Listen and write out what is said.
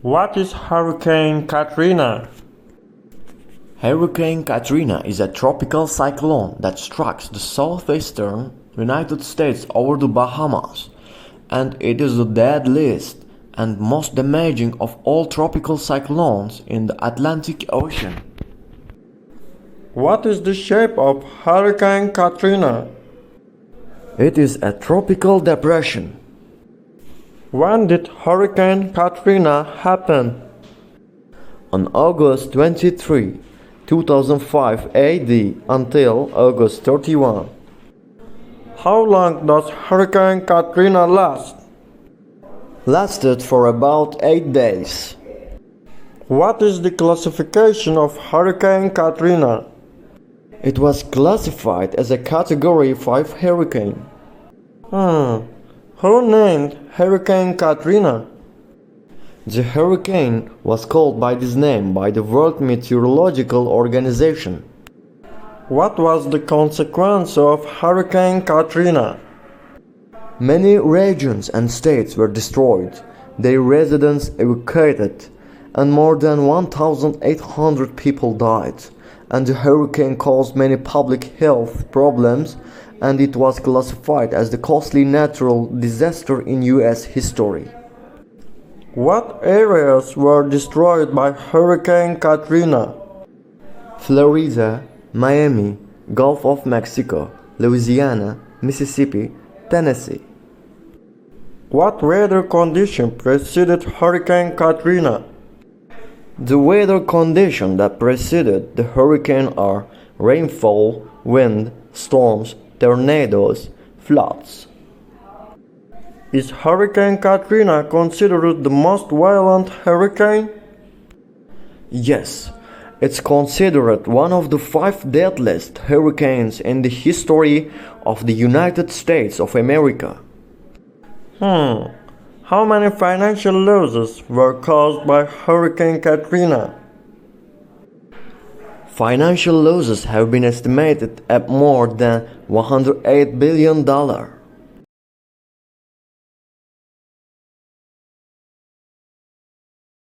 What is Hurricane Katrina? Hurricane Katrina is a tropical cyclone that strikes the southeastern United States over the Bahamas, and it is the deadliest and most damaging of all tropical cyclones in the Atlantic Ocean. What is the shape of Hurricane Katrina? It is a tropical depression. When did Hurricane Katrina happen? On August 23, 2005 AD until August 31. How long does Hurricane Katrina last? Lasted for about 8 days. What is the classification of Hurricane Katrina? It was classified as a Category 5 hurricane. Who named Hurricane Katrina? The hurricane was called by this name by the World Meteorological Organization. What was the consequence of Hurricane Katrina? Many regions and states were destroyed, their residents evacuated, and more than 1,800 people died. And the hurricane caused many public health problems, and it was classified as the costly natural disaster in US history. What areas were destroyed by Hurricane Katrina? Florida, Miami, Gulf of Mexico, Louisiana, Mississippi, Tennessee. What weather condition preceded Hurricane Katrina? The weather conditions that preceded the hurricane are rainfall, wind, storms, tornadoes, floods. Is Hurricane Katrina considered the most violent hurricane? Yes, it's considered one of the 5 deadliest hurricanes in the history of the United States of America. How many financial losses were caused by Hurricane Katrina? Financial losses have been estimated at more than $108 billion.